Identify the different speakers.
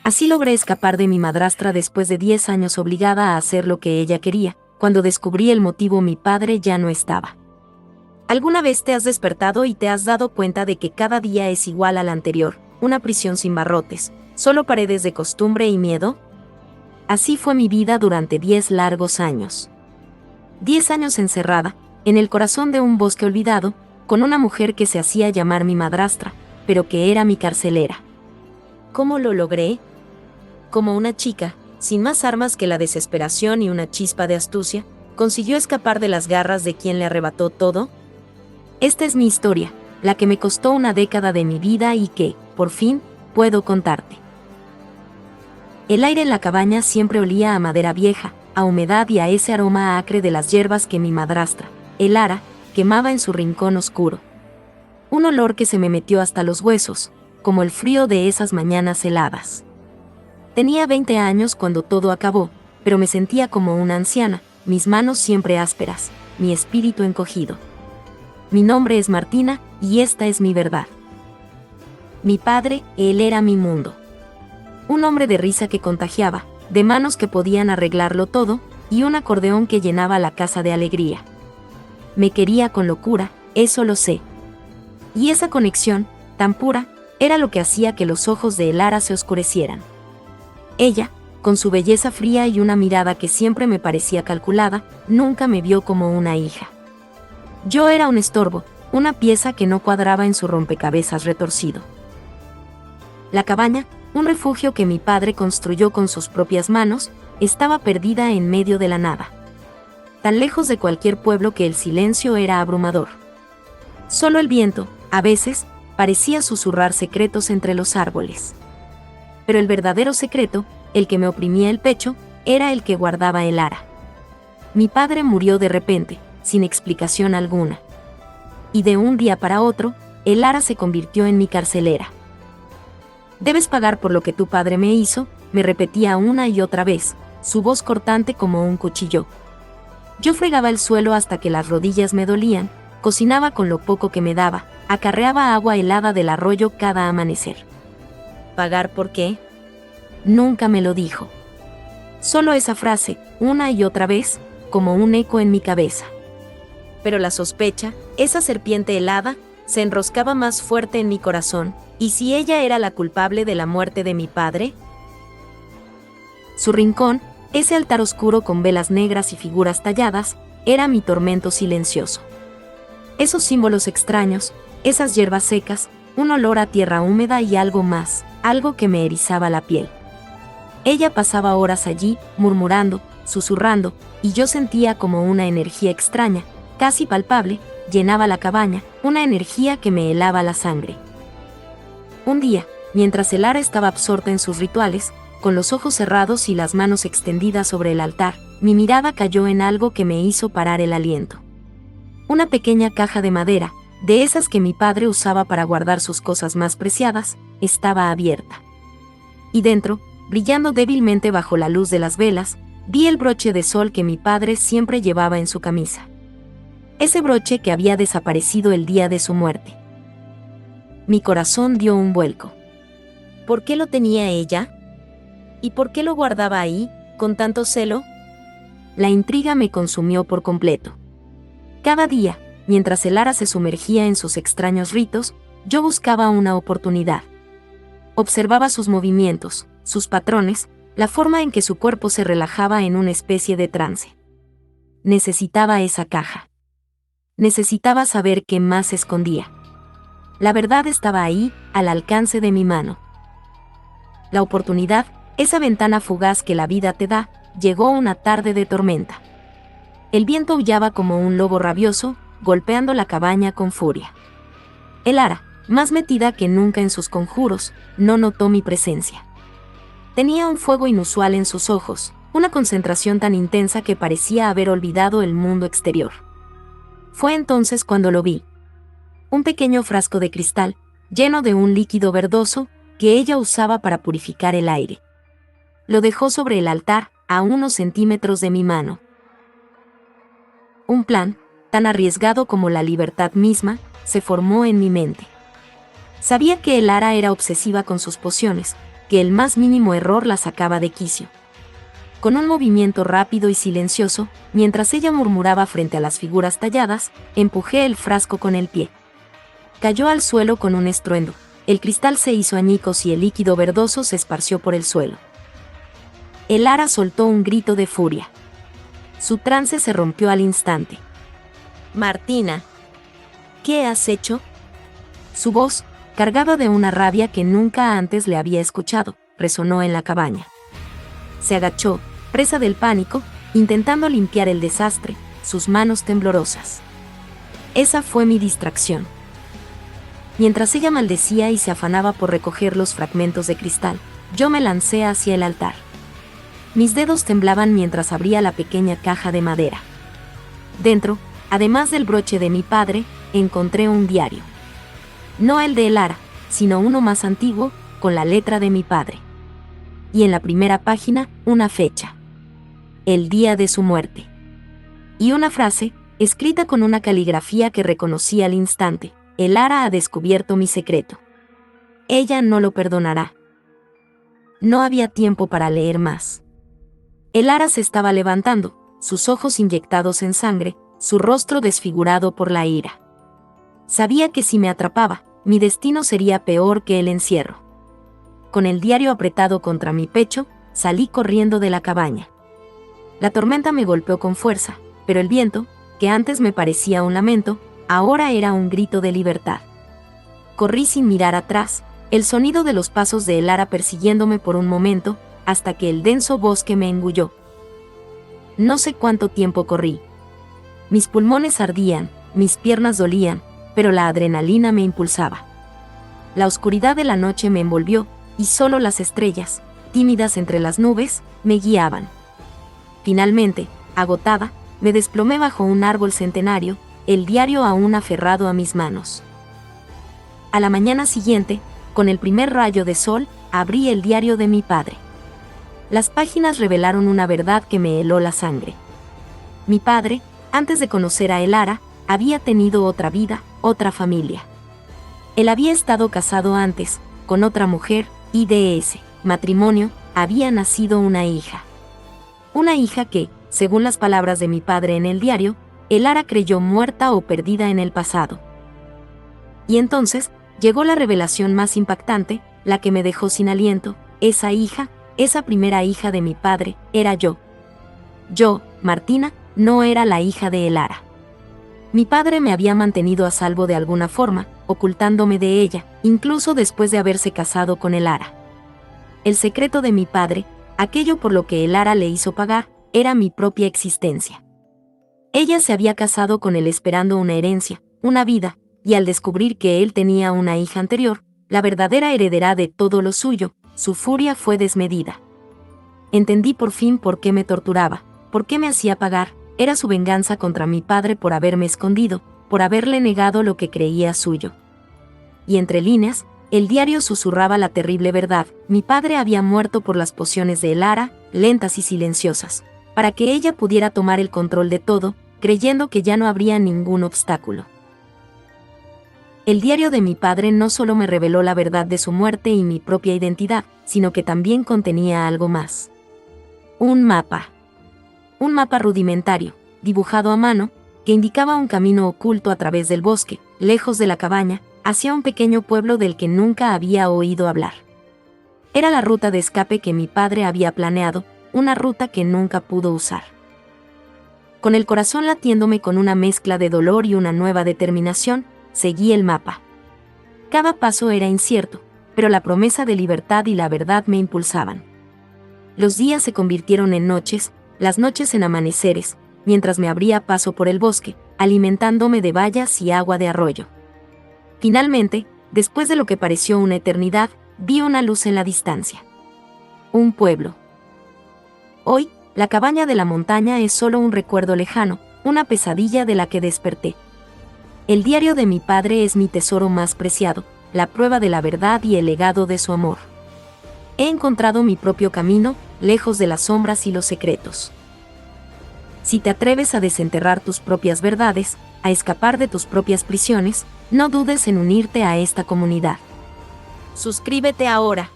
Speaker 1: Así logré escapar de mi madrastra después de 10 años obligada a hacer lo que ella quería. Cuando descubrí el motivo, mi padre ya no estaba. ¿Alguna vez te has despertado y te has dado cuenta de que cada día es igual al anterior, una prisión sin barrotes, solo paredes de costumbre y miedo? Así fue mi vida durante 10 largos años. 10 años encerrada, en el corazón de un bosque olvidado, con una mujer que se hacía llamar mi madrastra, pero que era mi carcelera. ¿Cómo lo logré? Como una chica, sin más armas que la desesperación y una chispa de astucia, consiguió escapar de las garras de quien le arrebató todo. Esta es mi historia, la que me costó una década de mi vida y que, por fin, puedo contarte. El aire en la cabaña siempre olía a madera vieja, a humedad y a ese aroma acre de las hierbas que mi madrastra, Elara, quemaba en su rincón oscuro. Un olor que se me metió hasta los huesos, como el frío de esas mañanas heladas. Tenía 20 años cuando todo acabó, pero me sentía como una anciana, mis manos siempre ásperas, mi espíritu encogido. Mi nombre es Martina, y esta es mi verdad. Mi padre, él era mi mundo. Un hombre de risa que contagiaba, de manos que podían arreglarlo todo, y un acordeón que llenaba la casa de alegría. Me quería con locura, eso lo sé. Y esa conexión, tan pura, era lo que hacía que los ojos de Elara se oscurecieran. Ella, con su belleza fría y una mirada que siempre me parecía calculada, nunca me vio como una hija. Yo era un estorbo, una pieza que no cuadraba en su rompecabezas retorcido. La cabaña, un refugio que mi padre construyó con sus propias manos, estaba perdida en medio de la nada. Tan lejos de cualquier pueblo que el silencio era abrumador. Solo el viento, a veces, parecía susurrar secretos entre los árboles. Pero el verdadero secreto, el que me oprimía el pecho, era el que guardaba Elara. Mi padre murió de repente, sin explicación alguna. Y de un día para otro, Elara se convirtió en mi carcelera. «Debes pagar por lo que tu padre me hizo», me repetía una y otra vez, su voz cortante como un cuchillo. Yo fregaba el suelo hasta que las rodillas me dolían, cocinaba con lo poco que me daba, acarreaba agua helada del arroyo cada amanecer. ¿Pagar por qué? Nunca me lo dijo. Solo esa frase, una y otra vez, como un eco en mi cabeza. Pero la sospecha, esa serpiente helada, se enroscaba más fuerte en mi corazón. ¿Y si ella era la culpable de la muerte de mi padre? Su rincón, ese altar oscuro con velas negras y figuras talladas, era mi tormento silencioso. Esos símbolos extraños, esas hierbas secas, un olor a tierra húmeda y algo más, algo que me erizaba la piel. Ella pasaba horas allí, murmurando, susurrando, y yo sentía como una energía extraña, casi palpable, llenaba la cabaña, una energía que me helaba la sangre. Un día, mientras Elara estaba absorta en sus rituales, con los ojos cerrados y las manos extendidas sobre el altar, mi mirada cayó en algo que me hizo parar el aliento. Una pequeña caja de madera, de esas que mi padre usaba para guardar sus cosas más preciadas, estaba abierta. Y dentro, brillando débilmente bajo la luz de las velas, vi el broche de sol que mi padre siempre llevaba en su camisa. Ese broche que había desaparecido el día de su muerte. Mi corazón dio un vuelco. ¿Por qué lo tenía ella? ¿Y por qué lo guardaba ahí, con tanto celo? La intriga me consumió por completo. Cada día, mientras Elara se sumergía en sus extraños ritos, yo buscaba una oportunidad. Observaba sus movimientos, sus patrones, la forma en que su cuerpo se relajaba en una especie de trance. Necesitaba esa caja. Necesitaba saber qué más escondía. La verdad estaba ahí, al alcance de mi mano. La oportunidad, esa ventana fugaz que la vida te da, llegó una tarde de tormenta. El viento aullaba como un lobo rabioso, golpeando la cabaña con furia. Elara, más metida que nunca en sus conjuros, no notó mi presencia. Tenía un fuego inusual en sus ojos, una concentración tan intensa que parecía haber olvidado el mundo exterior. Fue entonces cuando lo vi. Un pequeño frasco de cristal, lleno de un líquido verdoso, que ella usaba para purificar el aire. Lo dejó sobre el altar, a unos centímetros de mi mano. Un plan, tan arriesgado como la libertad misma, se formó en mi mente. Sabía que Elara era obsesiva con sus pociones, que el más mínimo error la sacaba de quicio. Con un movimiento rápido y silencioso, mientras ella murmuraba frente a las figuras talladas, empujé el frasco con el pie. Cayó al suelo con un estruendo, el cristal se hizo añicos y el líquido verdoso se esparció por el suelo. El ara soltó un grito de furia. Su trance se rompió al instante. «Martina, ¿qué has hecho?». Su voz, cargada de una rabia que nunca antes le había escuchado, resonó en la cabaña. Se agachó, presa del pánico, intentando limpiar el desastre, sus manos temblorosas. Esa fue mi distracción. Mientras ella maldecía y se afanaba por recoger los fragmentos de cristal, yo me lancé hacia el altar. Mis dedos temblaban mientras abría la pequeña caja de madera. Dentro, además del broche de mi padre, encontré un diario. No el de Elara, sino uno más antiguo, con la letra de mi padre. Y en la primera página, una fecha. El día de su muerte. Y una frase, escrita con una caligrafía que reconocí al instante: Elara ha descubierto mi secreto. Ella no lo perdonará. No había tiempo para leer más. Elara se estaba levantando, sus ojos inyectados en sangre, su rostro desfigurado por la ira. Sabía que si me atrapaba, mi destino sería peor que el encierro. Con el diario apretado contra mi pecho, salí corriendo de la cabaña. La tormenta me golpeó con fuerza, pero el viento, que antes me parecía un lamento, ahora era un grito de libertad. Corrí sin mirar atrás, el sonido de los pasos de Elara persiguiéndome por un momento, hasta que el denso bosque me engulló. No sé cuánto tiempo corrí. Mis pulmones ardían, mis piernas dolían, pero la adrenalina me impulsaba. La oscuridad de la noche me envolvió, y solo las estrellas, tímidas entre las nubes, me guiaban. Finalmente, agotada, me desplomé bajo un árbol centenario, el diario aún aferrado a mis manos. A la mañana siguiente, con el primer rayo de sol, abrí el diario de mi padre. Las páginas revelaron una verdad que me heló la sangre. Mi padre, antes de conocer a Elara, había tenido otra vida, otra familia. Él había estado casado antes, con otra mujer, y de ese matrimonio había nacido una hija. Una hija que, según las palabras de mi padre en el diario, Elara creyó muerta o perdida en el pasado. Y entonces, llegó la revelación más impactante, la que me dejó sin aliento: esa hija, esa primera hija de mi padre, era yo. Yo, Martina, no era la hija de Elara. Mi padre me había mantenido a salvo de alguna forma, ocultándome de ella, incluso después de haberse casado con Elara. El secreto de mi padre, aquello por lo que Elara le hizo pagar, era mi propia existencia. Ella se había casado con él esperando una herencia, una vida, y al descubrir que él tenía una hija anterior, la verdadera heredera de todo lo suyo, su furia fue desmedida. Entendí por fin por qué me torturaba, por qué me hacía pagar. Era su venganza contra mi padre por haberme escondido, por haberle negado lo que creía suyo. Y entre líneas, el diario susurraba la terrible verdad: mi padre había muerto por las pociones de Elara, lentas y silenciosas, para que ella pudiera tomar el control de todo, creyendo que ya no habría ningún obstáculo. El diario de mi padre no solo me reveló la verdad de su muerte y mi propia identidad, sino que también contenía algo más. Un mapa. Un mapa rudimentario, dibujado a mano, que indicaba un camino oculto a través del bosque, lejos de la cabaña, hacia un pequeño pueblo del que nunca había oído hablar. Era la ruta de escape que mi padre había planeado, una ruta que nunca pudo usar. Con el corazón latiéndome con una mezcla de dolor y una nueva determinación, seguí el mapa. Cada paso era incierto, pero la promesa de libertad y la verdad me impulsaban. Los días se convirtieron en noches, las noches en amaneceres, mientras me abría paso por el bosque, alimentándome de bayas y agua de arroyo. Finalmente, después de lo que pareció una eternidad, vi una luz en la distancia. Un pueblo. Hoy, la cabaña de la montaña es solo un recuerdo lejano, una pesadilla de la que desperté. El diario de mi padre es mi tesoro más preciado, la prueba de la verdad y el legado de su amor. He encontrado mi propio camino, lejos de las sombras y los secretos. Si te atreves a desenterrar tus propias verdades, a escapar de tus propias prisiones, no dudes en unirte a esta comunidad. Suscríbete ahora.